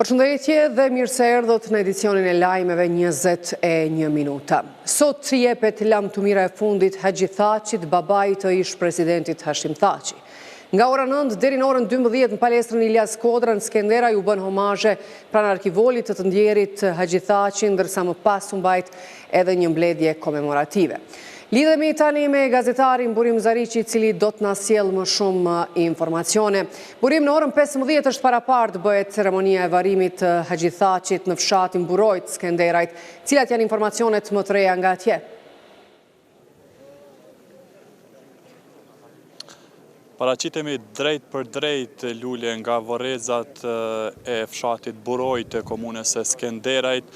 Përshëndetje dhe mirë se erdhët në edicionin e lajmeve 21 minuta. Sot jepet lamtumira e fundit Haxhi Thaqit, babait të ish presidentit Hashim Thaçi. Nga ora 9 deri në orën 12 në palestrën Ilyas Kodra në Skenderaj u bën homazhe pranë arkivolit të ndjerit Haxhi Thaqi, ndërsa më pas u mbajt edhe një mbledhje komemorative. Lidhemi tani me gazetarin Burim Zariqi, i cili do të na sjell më shumë informacione. Burim, në orën 15 është parapart bëhet ceremonia e varrimit të Haxhi Thaqit në fshatin Burojt, Skenderajt. Cilat janë informacionet më të reja nga atje? Paraqitemi drejt për drejt, Lule, nga vorrezat e fshatit Burojt të komunës së Skenderajt.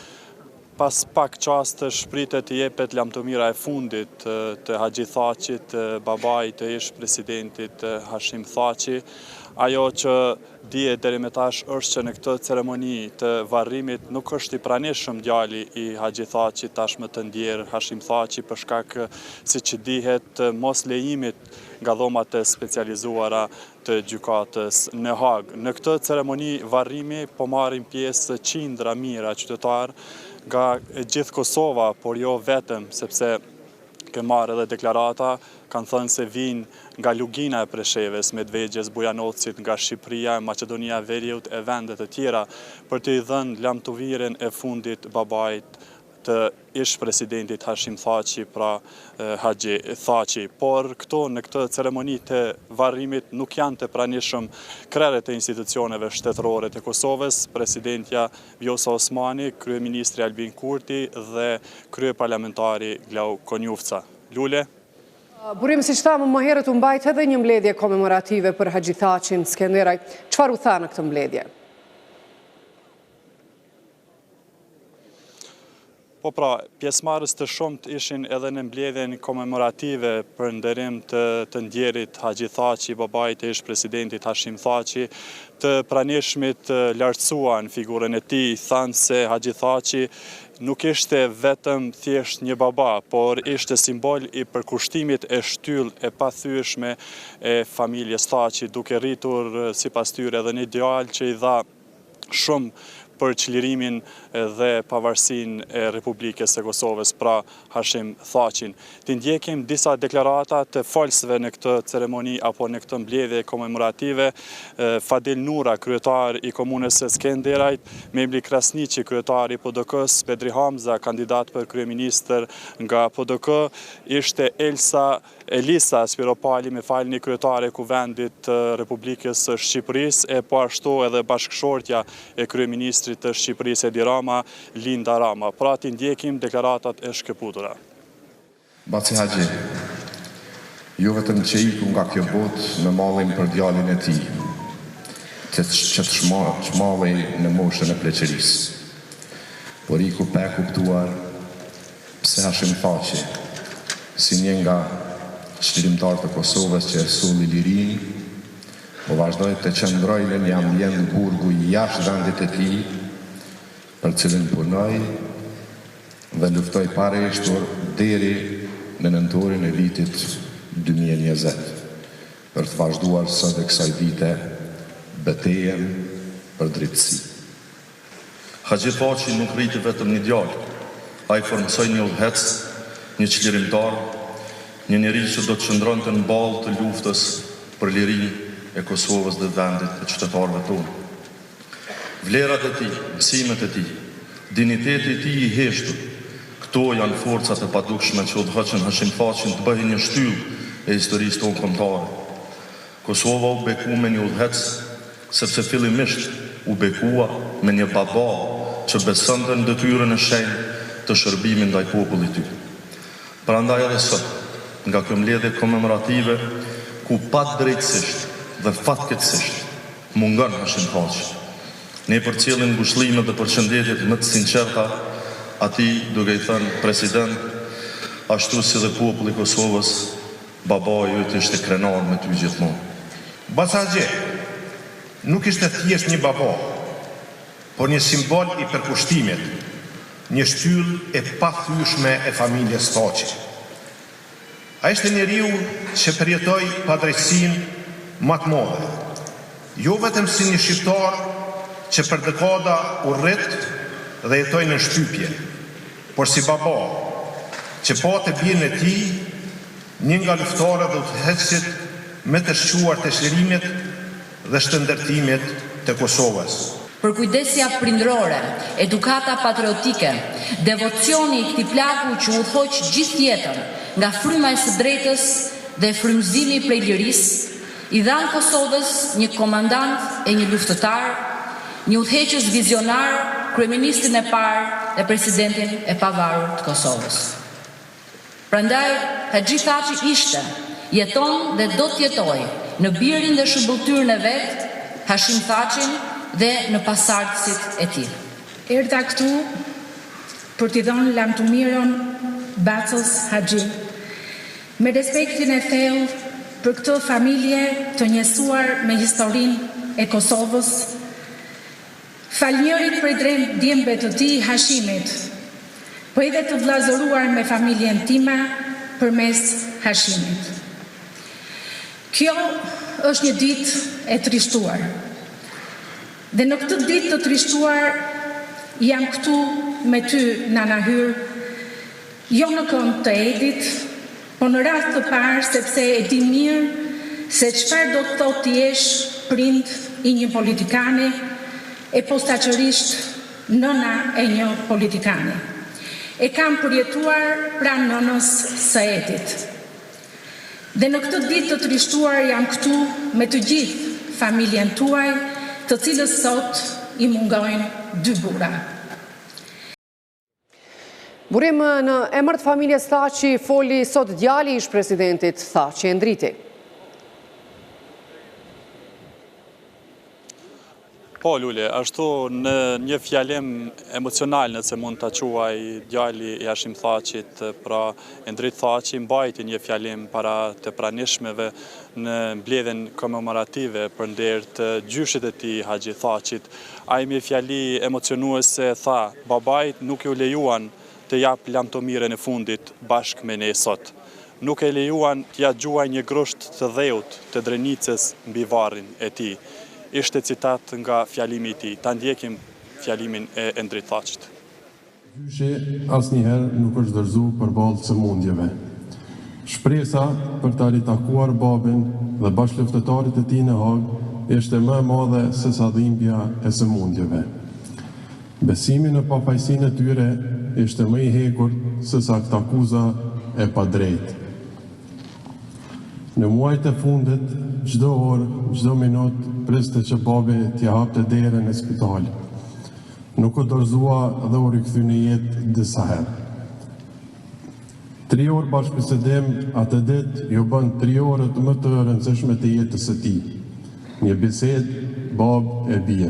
Pas pak çastësh pritet të jepet lamtumira e fundit të Haxhi Thaqit, babait të ish presidentit Hashim Thaçi. Ajo që dihet deri më tash është që në këtë ceremoni të varrimit nuk është i pranishëm djali i Haxhi Thaqit, tashmë të ndjer Hashim Thaçi, për shkak, siç dihet, mos lejimit nga dhomat e specializuara të gjykatës në Hag. Në këtë ceremoni varrimi po marrin pjesë qindra mijëra qytetarë nga gjithë Kosova, por jo vetëm, sepse ke marrë edhe deklarata, kanë thënë se vinë nga Lugina e Preshevës, Medvegjes, Bujanocit, nga Shqipëria, Maqedonia e Veriut e vendet e tjera, për të i dhënë lamtuvirën e fundit babait të ish presidentit Hashim Thaçi, pra Haxhi Thaqi. Por këto në këtë ceremoni të varrimit nuk janë të pranishëm krerët e institucioneve shtetërore të Kosovës, presidentja Vjosa Osmani, kryeministri Albin Kurti dhe kryeparlamentari Glau Konjufca. Lule? Burim, siç thamë më herët, u mbajt edhe një mbledhje komemorative për Haxhi Thaqin në Skenderaj. Çfarë u tha në këtë mbledhje? Po pra, pjesëmarrës të shumt ishin edhe në mbledhjen komemorative për nderim të ndjerit Haxhi Thaqi, babait të ish presidentit Hashim Thaçi, të pranishmit lartësuan figurën e tij, thanë se Haxhi Thaqi nuk ishte vetëm thjesht një baba, por ishte simbol i përkushtimit e shtyllë e pathyeshme e familjes Thaçi, duke rritur sipas tyre edhe një ideal që i dha shumë për çlirimin dhe pavarësinë e Republikës së Kosovës, pra Hashim Thaqin. Të ndjekim disa deklarata të folësve në këtë ceremoni apo në këtë mbledhje komemorative. Fadil Nura, kryetar i komunës së Skenderajt, Memli Krasniqi, kryetar i PDK-s, Bedri Hamza, kandidat për kryeministër nga PDK, ishte Elisa Spiropali, me falni, kryetare e Kuvendit të Republikës së Shqipërisë, e po ashtu edhe bashkëshortja e kryeministrit të Shqipërisë Edi Rama, Linda Rama. Pra të ndjekim deklaratat e shkëputura. Baci Haxhi, ju vetëm që iku nga kjo botë në mallin për djalin e tij, që të shmallej në moshën e pleqërisë. Por iku pa e kuptuar pse Hashim Thaçi, si një nga çlirimtarët e Kosovës që e sulli lirinë, po vazhdoj të qëndroj në një ambient burgu jashtë vendit e tij, për cilën punoj dhe luftoj pareshtur deri në nëntorin e vitit 2020, për të vazhduar sot e kësaj vite betejën për drejtësi. Haxhi Thaqi nuk rriti vetëm një djalë, ai formsoi një udhëhec, një çlirimtar, një njeri që do të qëndronte në ballë të luftës për lirinë e Kosovës dhe vendit e qytetarëve tonë. Vlerat e tij, mësimet e tij, diniteti i tij i heshtur, këto janë forcat e padukshme që udhëheqën Hashim Thaqin të bëhej një shtyllë e historisë tonë kombëtare. Kosova u beku me një udhëhec, sepse fillimisht u bekua me një baba që besonte në detyrën e shenjtë të shërbimit ndaj popullit të tij. Prandaj edhe sot, nga kjo mbledhje komemorative, ku padrejtësisht dhe fatkeqësisht mungon Hashim Thaçi, ne përcjellim ngushëllimet dhe përshëndetjet më të sinqerta atij, duke i thënë president, ashtu si dhe populli i Kosovës, babai yt ishte krenar me ty gjithmonë. Baci Haxhi nuk ishte thjesht një baba, por një simbol i përkushtimit, një shtyllë e pathyeshme e familjes Thaçi. Ai ishte njeriu që përjetoi padrejtësinë më të madhe, jo vetëm si një shqiptar, që për dekada u rrit dhe jetoj në shtypje, por si baba, që pa të birën e tij, një nga luftare dhe udhëheqësit me të shquar të shërimit dhe shëndërtimit të Kosovës. Për kujdesja prindrore, edukata patriotike, devocioni i këtij plaku që udhëhoq gjithë jetën nga fryma e së drejtës dhe frymëzimi prej lirisë, i dhan Kosovës një komandant e një luftëtar, një udhëheqës vizionar, kryeministin e parë dhe presidentin e pavarur të Kosovës. Prandaj, Haxhi Thaçi ishte, jeton dhe do të jetoj në birin dhe shëmbulltyrën e vet, Hashim Thaçin dhe në pasardhësit e tij. Erdha këtu për t'i dhënë lamtumirën Bacës Haxhi, me respektin e thellë për këtë familje të njësuar me historinë e Kosovës, falnjërit prej djembe të tij Hashimit, po edhe të vllazëruar me familjen time përmes Hashimit. Kjo është një ditë e trishtuar. Dhe në këtë ditë të trishtuar jam këtu me ty, Nana Hyr, jo në kënd të Edit, po në rast të parë sepse e di mirë se çfarë do të thotë të jesh prind i një politikani e posaçërisht nëna e një politikani. E kam përjetuar pranë nënës së Edit. Dhe në këtë ditë të trishtuar jam këtu me të gjithë familjen tuaj, të cilës sot i mungojnë 2 burra. Burim në emër të familjes Thaçi foli sot djali i ish-presidentit Thaçi Endriti. Po, Lule, ashtu në një fjalim emocional nëse mund të quaj djali i Hashim Thaçit, pra Endrit Thaçi mbajti një fjalim para të pranishmeve në mbledhjen komemorative për nder të gjyshit e tij Haxhi Thaçit. Ai me fjali emocionuese tha, babait nuk ju lejuan të jap lamtomirën e fundit bashkë me ne sot. Nuk e lejuan t'ja gjuaj një grusht të dheut të Drenicës mbi varrin e tij. Ishte citat nga fjalimi i tij. Ta ndjekim fjalimin e Endrit Thaçit. Gjyshi asnjëherë nuk është dorëzuar përballë sëmundjeve. Shpresa për ta ritakuar babën dhe bashkëluftëtarit e tij në Hag ishte më e madhe se sa dhimbja e sëmundjeve. Besimi në pafajësinë e tyre ishte më i hekur se sa këtë akuza e padrejtë. Në muajt e fundit, çdo orë, çdo minutë, priste që babi t'ja hapte derën e spitalit. Nuk u dorëzua dhe u rikthye në jetë disa herë. 3 orë bashkëbisedim atë ditë ju bën 3 orët më të rëndësishme të jetës së tij. Një bisedë babë e bie.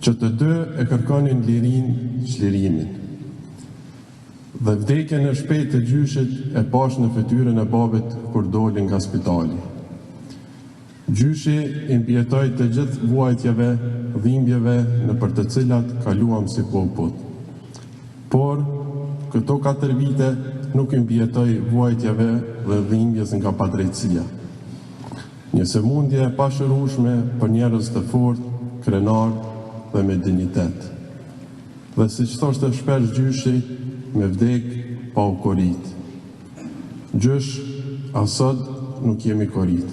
Që të dy e kërkonin lirinë, çlirimin. Dhe vdekjen e shpejtë të gjyshit e pash në fytyrën e babit kur doli nga spitali. Gjyshi i mbijetoi të gjithë vuajtjeve, dhimbjeve në për të cilat kaluam si poput. Por këto 4 vite nuk i mbijetoi vuajtjeve dhe dhimbjes nga padrejtësia. Një sëmundje e pashërueshme për njerëz të fortë, krenar dhe me dignitet. Dhe siç thoshte shpesh gjyshi, me vdek pa u korit. Gjysh, asot nuk jemi korit.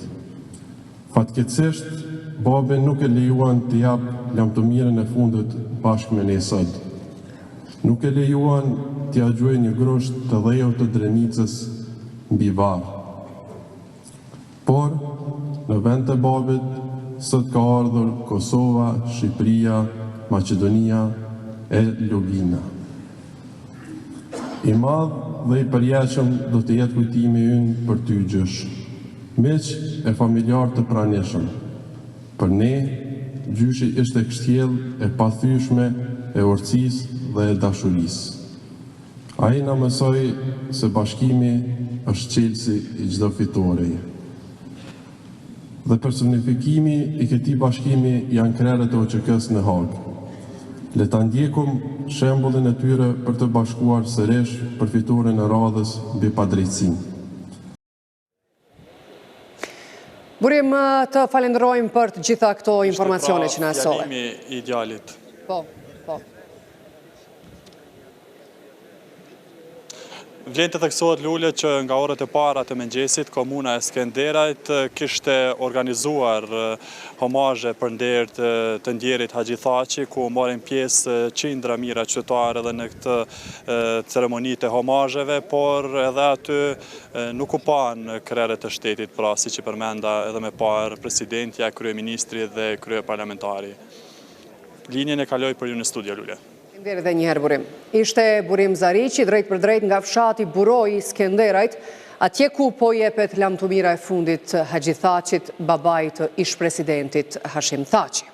Fatkeqësisht, babën nuk e lejuan të jap lamtomirën e fundit bashkë me ne sot. Nuk e lejuan t'ja gjuaj një grusht të dheu të Drenicës mbi varr. Por, në vend të babit, sot ka ardhur Kosova, Shqipëria, Maqedonia e Lugina. I madh dhe i përjetshëm do të jetë kujtimi ynë për ty gjysh, miq e familjar të pranishëm. Për ne, gjyshi ishte kështjell e pathyeshme e urtësisë dhe e dashurisë. Ai na mësoi se bashkimi është çelësi i çdo fitoreje. Dhe personifikimi i këtij bashkimi janë krerët e OÇK-s në Hag. Le ta ndjekum shembullin e tyre për të bashkuar sërish për fitoren e radhës mbi padrejtësinë. Burim të falenderojmë për të gjitha këto informacione që na solle. Fjalimi I djalit. Po. Vlen të theksohet Lule që nga orët e para të mëngjesit komuna e Skenderajt kishte organizuar homazhe për nder të ndjerit Haxhi Thaçi, ku morën pjesë qindra mijëra qytetarë edhe në këtë ceremoni të homazheve, por edhe aty nuk u pan krerët e shtetit, pra siç I përmenda edhe më parë presidentja, kryeministri dhe kryeparlamentari. Linjën e kaloj për ju në studio, Lule. Dhe njëherë Burim. Ishte Burim Zariqi, drejt për drejt nga fshati Buroi I Skenderajt, atje ku po jepet lamtumira e fundit Haxhi Thaçit, babait të ish-presidentit Hashim Thaçi.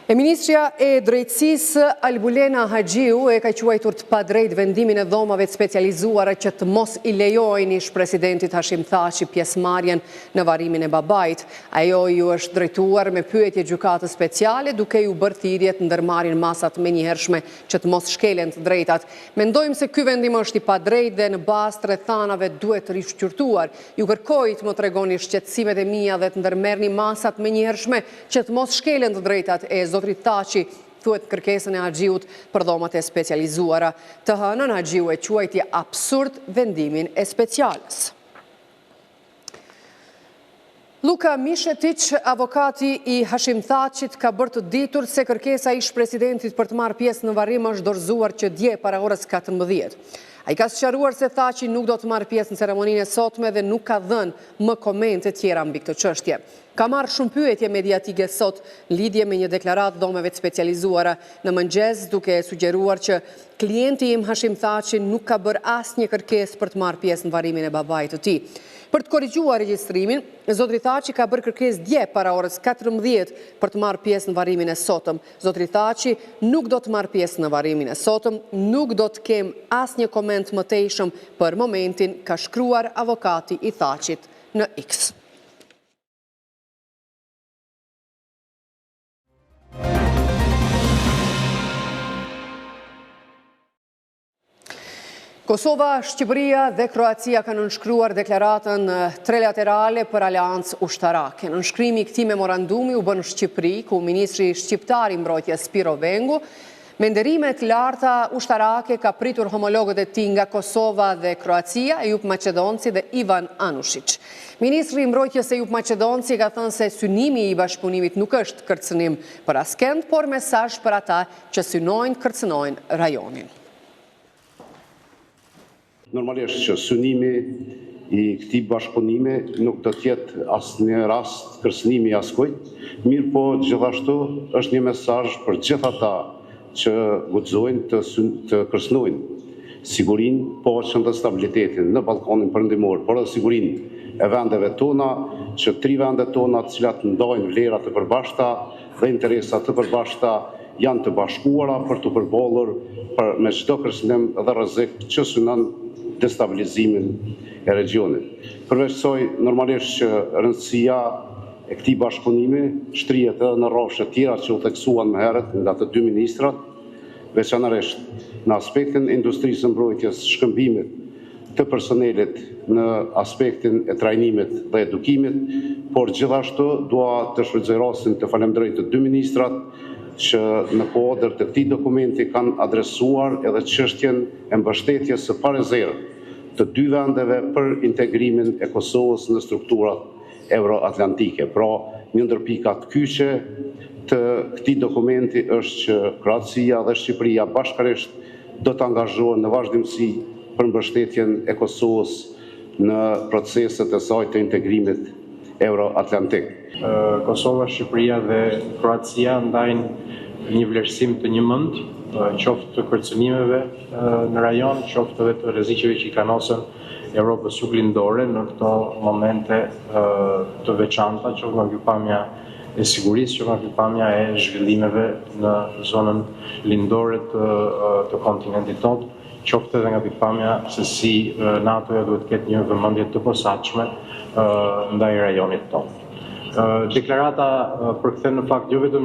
E Ministrja e Drejtësisë Albulena Haxhiu e ka quajtur të padrejt vendimin e dhomave të specializuara që të mos I lejojnë ish-presidentit Hashim Thaçi pjesëmarrjen në varrimin e babait. Ajo ju është drejtuar me pyetje gjykatës speciale duke ju bërë thirrje të ndërmarrin masat menjëhershme që të mos shkelen të drejtat. Mendojmë se ky vendim është I padrejtë dhe në bazë të rrethanave duhet të rishqyrtuar. Ju kërkoj të më tregoni shqetësimet e mia dhe të ndërmerrni masat menjëhershme që të mos shkelen të drejtat e Zotrit Thaçi, thuhet kërkesën e Haxhiut për dhomat e specializuara. Të hënën Haxhiu e quajti absurd vendimin e speciales. Luka Mishetić, avokati I Hashim Thaçit, ka bërë të ditur se kërkesa e ish-presidentit për të marrë pjesë në varrim është dorëzuar që dje para orës 14. Ai ka sqaruar se Thaçi nuk do të marrë pjesë në ceremoninë e sotme dhe nuk ka dhënë më komente tjera mbi këtë çështje. Ka marrë shumë pyetje mediatike sot lidhje me një deklaratë dhomeve të specializuara në mëngjes, duke sugjeruar që klienti im Hashim Thaçi nuk ka bërë asnjë kërkesë për të marrë pjesë në varrimin e babait të tij. Për të korrigjuar regjistrimin, Zotri Thaçi ka bërë kërkesë dje para orës 14 për të marrë pjesë në varrimin e sotëm. Zotri Thaçi nuk do të marrë pjesë në varrimin e sotëm, nuk do të kem asnjë koment më tejshëm për momentin, ka shkruar avokati I Thaçit në X. Kosova, Shqipëria dhe Kroacia kanë nënshkruar deklaratën trilaterale për aleancë ushtarake. Nënshkrimi I këtij memorandumi u bën në Shqipëri, ku ministri shqiptar I mbrojtjes Spiro Vengu, me nderimet larta ushtarake ka pritur homologët e tij nga Kosova dhe Kroacia, Ejup Maqedonci dhe Ivan Anušić. Ministri I mbrojtjes Ejup Maqedonci ka thënë se synimi I bashkëpunimit nuk është kërcënim për askënd, por mesazh për ata që synojnë kërcënojnë rajonin. Normalisht që synimi I këtij bashkëpunimi nuk do të jetë asnjë rast kërcënimi I askujt, mirë po gjithashtu është një mesazh për gjithë ata që guxojnë të kërcënojnë sigurinë, paqen dhe stabilitetin në ballkonin perëndimor, por edhe sigurinë e vendeve tona, që 3 vendet tona të cilat ndajnë vlera të përbashkëta dhe interesa të përbashkëta janë të bashkuara për të përballur me çdo kërcënim dhe rrezik që synon destabilizimin e regionit. Përveç kësaj, normalisht që rëndësia e këtij bashkëpunimi shtrihet edhe në rrafshe tjera që u theksuan më herët nga të dy ministrat, veçanërisht në aspektin e industrisë së mbrojtjes, shkëmbimit të personelit në aspektin e trajnimit dhe edukimit, por gjithashtu dua të shfrytëzoj rastin të falenderoj të dy ministrat që në kuadër të këtij dokumenti kanë adresuar edhe çështjen e mbështetjes së parezerë të dy vendeve për integrimin e Kosovës në strukturat euroatlantike. Pra, një ndër pikat kyçe të këtij dokumenti është që Kroacia dhe Shqipëria bashkërisht do të angazhohen në vazhdimsi për mbështetjen e Kosovës në proceset e saj të integrimit euroatlantik. Kosova, Shqipëria dhe Kroacia ndajnë një vlerësim të njëmend, qoftë të kërcënimeve në rajon, qoftë edhe të rreziqeve që I kanosën Europës juglindore në këto momente të veçanta, qoftë nga pikpamja e sigurisë, qoftë nga pikpamja e zhvillimeve në zonën lindore të kontinentit tonë, qoftë edhe nga pikpamja se si NATO-ja duhet të ketë një vëmendje të posaçme ndaj rajonit tonë. Deklarata përkthen në fakt jo vetëm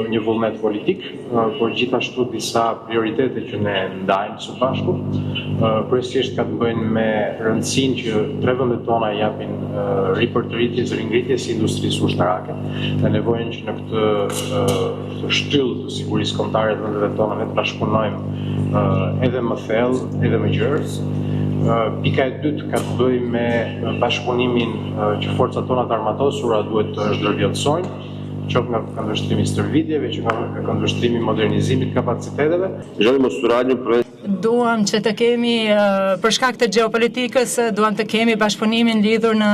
një vullnet politik, por gjithashtu disa prioritete që ne ndajmë së bashku. Kryesisht ka të bëjnë me rëndësinë që tre vendet tona japin ripërtëritjes, ringritjes së industrisë ushtarake, dhe nevojën që në këtë shtyllë të sigurisë kombëtare të vendeve tona ne të bashkëpunojmë edhe më thellë, edhe më gjerë. Pika e dytë ka të bëjë me bashkëpunimin që forcat tona të armatosura duhet të zhvlerësojnë, qoftë nga këndvështrimi i stërvitjeve, që nga këndvështrimi i modernizimit të kapaciteteve. Duam që të kemi, për shkak të gjeopolitikës, duam të kemi bashkëpunimin lidhur në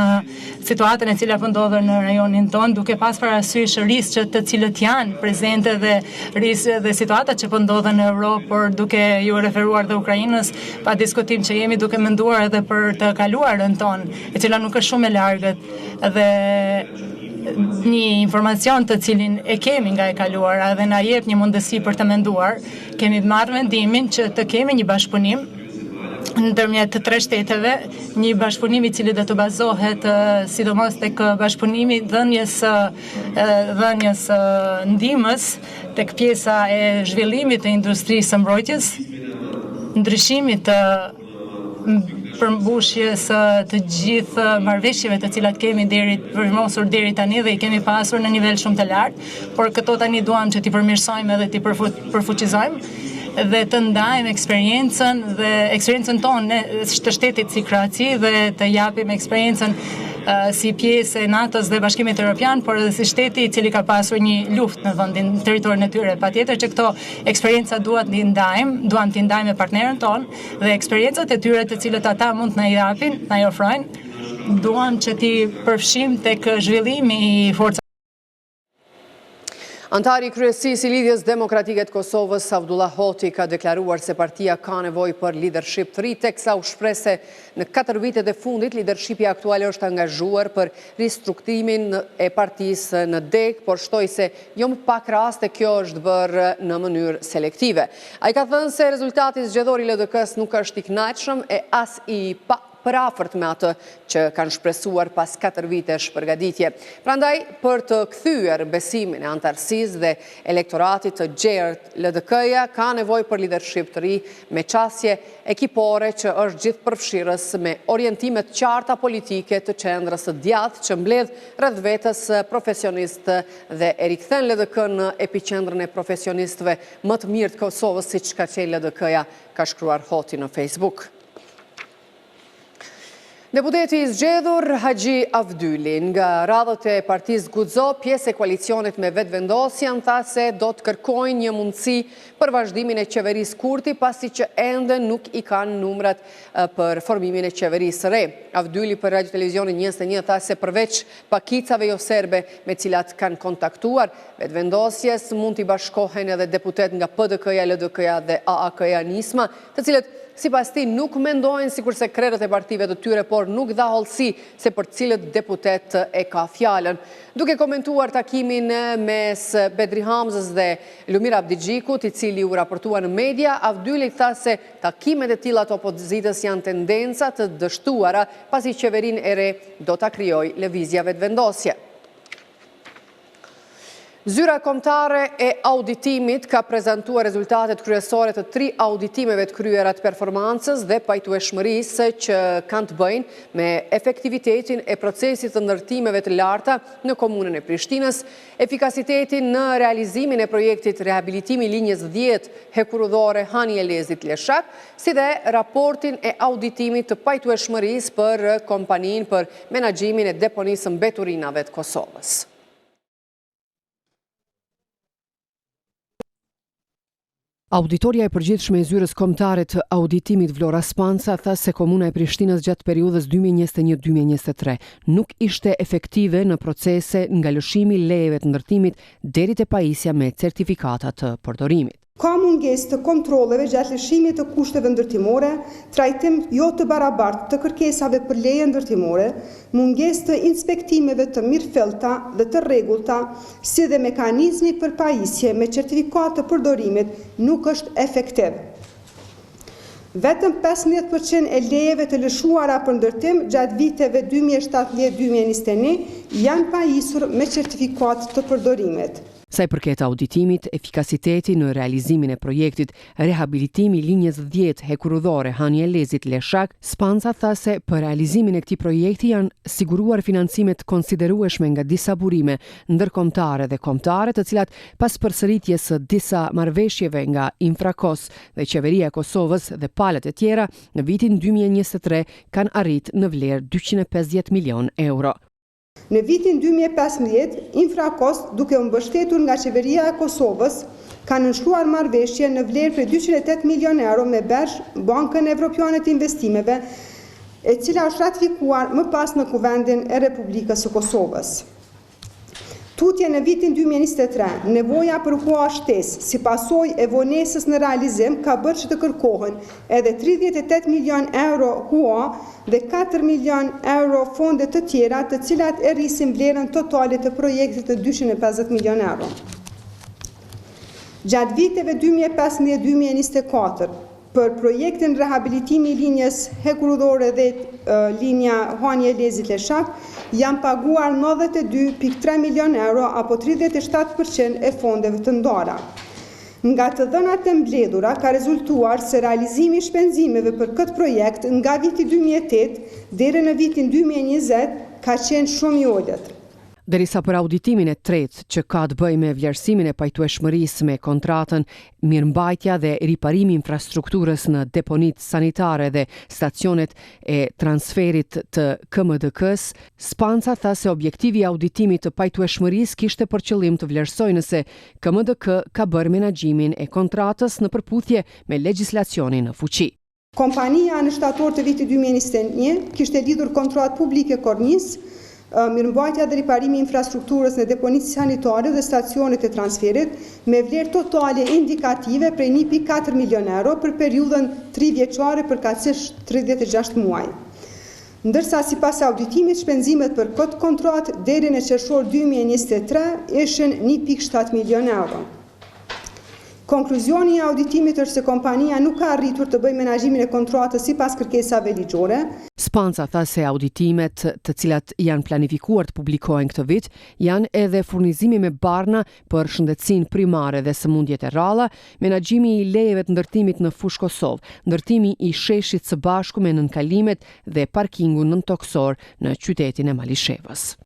situatën e cila po ndodhet në rajonin ton, duke pas parasysh rrisqet të cilët janë prezente dhe situatat që po ndodhen në Europë, por duke ju referuar dhe Ukrainës, pa diskutim që jemi duke menduar edhe për të kaluarën ton, e cila nuk është shumë e largët, dhe një informacion të cilin e kemi nga e kaluara dhe na jep një mundësi për të menduar, kemi marrë vendimin që të kemi një bashkëpunim ndërmjet të tre shteteve, një bashkëpunim i cili do të bazohet sidomos tek bashkëpunimi dhënies ndihmës tek pjesa e zhvillimit të industrisë së mbrojtjes, ndryshimit të përmbushjes të gjithë marrëveshjeve të cilat kemi përmosur deri tani dhe i kemi pasur në nivel shumë të lartë, por këto tani duam që t'i përmirësojmë edhe t'i përfuqizojmë dhe të ndajmë eksperiencën tonë të shtetit si Kroaci dhe të japim eksperiencën si pjesë e NATO-s dhe Bashkimit Evropian, por edhe si shteti i cili ka pasur një luftë në vendin, territorin e tyre. Patjetër që këto eksperjenca duam t'i ndajmë me partnerën tonë dhe eksperjencat e tyre të cilët ata mund të na japin, na i ofrojnë, duam që t'i përfshim tek zhvillimi i forcave. Antari i kryesisë i Lidhjes Demokratike të Kosovës, Avdullah Hoti, ka deklaruar se partia ka nevojë për lidership të ri, teksa u shpreh se në 4 vitet e fundit lidershipi aktual është angazhuar për ristrukturimin e partisë në deg, por shtoi se jo më pak raste kjo është bërë në mënyrë selektive. Ai ka thënë se rezultati zgjedhor i LDK-s nuk është i kënaqshëm e as i përafërt me atë që kanë shpresuar pas 4 vitesh përgatitje. Prandaj, për të kthyer besimin e antarësisë dhe elektoratit të gjerë, LDK-ja ka nevojë për lidership të ri me qasje ekipore që është gjithëpërfshirës me orientime të qarta politike të qendrës së djathtë që mbledh rreth vetes profesionistë dhe e rikthen LDK në epiqendrën e profesionistëve më të mirë të Kosovës, siç ka qenë LDK-ja, ka shkruar Hoti në Facebook. Deputeti i zgjedhur Haxhi Avdyli nga radhët e partisë Guxo, pjesë e koalicionit me vetëvendosjen, tha se do të kërkojnë një mundësi për vazhdimin e qeverisë Kurti, pasi që ende nuk i kanë numrat për formimin e qeverisë së re. Avdyli për Radio Televizionin 21 tha se përveç pakicave jo serbe me cilat kanë kontaktuar, vetëvendosjes mund t'i bashkohen edhe deputet nga PDK-ja, LDK-ja dhe AAK-ja Nisma, të cilët sipas tij nuk mendojnë sikurse krerët e partive të tyre, por nuk dha hollësi se për cilët deputet e ka fjalën. Duke komentuar takimin mes Bedri Hamzës dhe Lumir Abdigjikut, i cili u raportua në media, Avdyli tha se takimet e tilla të opozitës janë tendenca të dështuara, pasi qeverinë e re do ta krijojë lëvizja vetëvendosje. Zyra kombëtare e auditimit ka prezantuar rezultatet kryesore të 3 auditimeve të kryera të performancës dhe pajtueshmërisë që kanë të bëjnë me efektivitetin e procesit të ndërtimeve të larta në komunën e Prishtinës, efikasitetin në realizimin e projektit rehabilitimi linjës 10 hekurudhore Hani Elezit Leshak, si dhe raportin e auditimit të pajtueshmërisë për kompaninë për menaxhimin e deponisë mbeturinave të Kosovës. Auditorja e përgjithshme e zyrës kombëtare të auditimit Vlora Spanca tha se komuna e Prishtinës gjatë periudhës 2021-2023 nuk ishte efektive në procese nga lëshimi lejeve të ndërtimit deri te pajisja me certifikata të përdorimit. Ka mungesë të kontrolleve gjatë lëshimit të kushteve ndërtimore, trajtim jo të barabartë të kërkesave për leje ndërtimore, mungesë të inspektimeve të mirëfillta dhe të rregullta, si dhe mekanizmi për pajisje me certifikat të përdorimit nuk është efektiv. Vetëm 15% e lejeve të lëshuara për ndërtim gjatë viteve 2017-2021 janë pajisur me certifikat të përdorimit. Sa i përket auditimit, efikasiteti në realizimin e projektit rehabilitimi linjës 10 hekurudhore Hanje Lezit Leshak, Spanca tha se për realizimin e këtij projekti janë siguruar financime të konsiderueshme nga disa burime ndërkombëtare dhe kombëtare, të cilat pas përsëritjes së disa marrëveshjeve nga Infrakos dhe Qeveria e Kosovës dhe palët e tjera, në vitin 2023 kanë arrit në vlerë 250 milion euro. Në vitin 2015, Infrakos, duke u mbështetur nga Qeveria e Kosovës, ka nënshkruar marrëveshje në vlerë për 208 milion euro me BERSH, Bankën Evropiane të Investimeve, e cila është ratifikuar më pas në Kuvendin e Republikës së Kosovës. Tutje në vitin 2023, nevoja për hua shtesë si pasojë e vonesës në realizim ka bërë që të kërkohen edhe 38 milion euro hua dhe 4 milion euro fonde të tjera, të cilat e rrisin vlerën totale të projektit të 250 milion euro. Gjatë viteve 2015-2024, për projektin rehabilitimi linjës hekurudhore dhe linja Hanje Lezit Leshak, janë paguar 92.3 milion euro apo 37% e fondeve të ndara. Nga të dhënat e mbledhura ka rezultuar se realizimi i shpenzimeve për këtë projekt nga viti 2008 deri në vitin 2020 ka qenë shumë i ulët. Derisa për auditimin e tretë që ka të bëjë me vlerësimin e pajtueshmërisë me kontratën mirëmbajtja dhe riparimi infrastrukturës në deponit sanitare dhe stacionet e transferit të KMDK-s, Spanca tha se objektivi i auditimit të pajtueshmërisë kishte për qëllim të vlerësojë nëse KMDK ka bërë menaxhimin e kontratës në përputhje me legjislacionin në fuqi. Kompania në shtator të vitit 2021 kishte lidhur kontratë publike kornis, mirëmbajtja dhe riparimi i infrastrukturës në deponit sanitare dhe stacionet e transferit me vlerë totale indikative prej 1.4 milion euro për periudhën 3 vjeçare përkatësisht 36 muaj. Ndërsa sipas auditimit shpenzimet për këtë kontratë deri në qershor 2023 ishin 1.7 milion euro. Konkluzioni i auditimit është se kompania nuk ka arritur të bëjë menaxhimin e kontratës sipas kërkesave ligjore. Spanca tha se auditimet të cilat janë planifikuar të publikohen këtë vit janë edhe furnizimi me barna për shëndetësinë primare dhe sëmundjet e rralla, menaxhimi i lejeve të ndërtimit në fushë Kosovë, ndërtimi i sheshit së bashku me nënkalimet dhe parkingun nëntoksor në qytetin e Malishevës.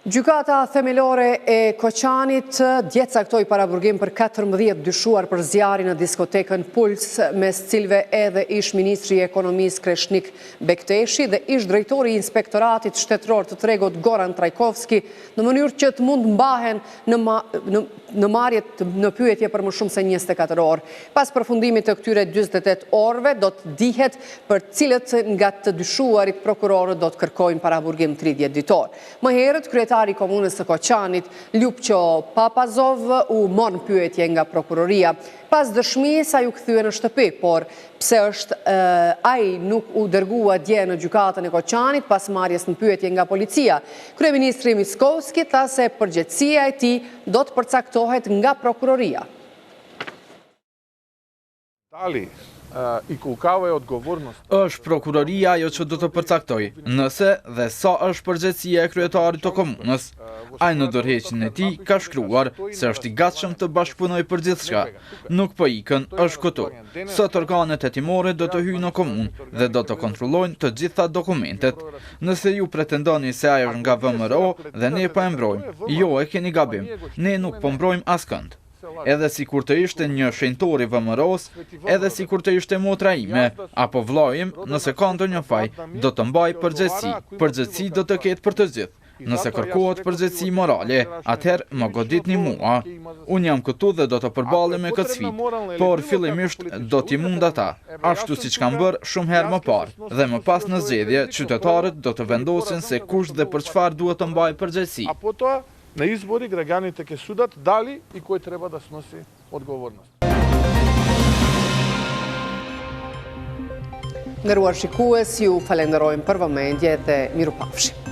Gjykata themelore e Koçanit dje caktoi paraburgim për 14 dyshuar për zjarrin në diskotekën Puls, mes cilëve edhe ish ministri i ekonomisë Kreshnik Bekteshi dhe ish drejtori i inspektoratit shtetëror të tregut Goran Trajkovski, në mënyrë që të mund mbahen në marrje në pyetje për më shumë se 24 orë. Pas përfundimit të këtyre 48 orëve do të dihet për cilët nga të dyshuarit prokurorët do të kërkojnë paraburgim 30 ditor. Më herët kryetari i komunës së Koçanit, Ljupço Papazov, u morën pyetje nga prokuroria. Pas dëshmisë ai u kthye në shtëpi, por pse është ai nuk u dërgua dje në gjykatën e Koçanit pas marrjes në pyetje nga policia. Kryeministri Miskovski tha se përgjegjësia e tij do të përcaktohet nga prokuroria. Është prokuroria ajo që do të përcaktoj, nëse dhe sa është përgjegjësia e kryetarit të komunës. Ai në dorëheqjen e tij ka shkruar se është i gatshëm të bashkëpunojë për gjithçka. Nuk po ikën, është këtu. Sot organet hetimore do të hyjnë në komunë dhe do të kontrollojnë të gjitha dokumentet. Nëse ju pretendoni se ai është nga VMRO dhe ne po e mbrojmë, jo, e keni gabim. Ne nuk po mbrojmë askënd. Edhe si kur të ishte një shenjtori VMRO-s, edhe si kur të ishte motra ime, apo vllai im, nëse ka ndonjë faj, do të mbaj përgjegjësi. Përgjegjësi do të ketë për të gjithë. Nëse kërkohet përgjegjësi morale, atëherë më goditni mua. Unë jam këtu dhe do të përballem me këtë sfidë, por fillimisht do t'i mund ata, ashtu siç kam bërë shumë herë më parë. Dhe më pas në zgjedhje, qytetarët do të vendosin se kush dhe për çfarë duhet të mbajë përgjegjësi. Na izbori građaните će sudat dali i koji treba da snosi odgovornost. Nderuar shikues, ju falenderojmë për vëmendje dhe mirupafshim.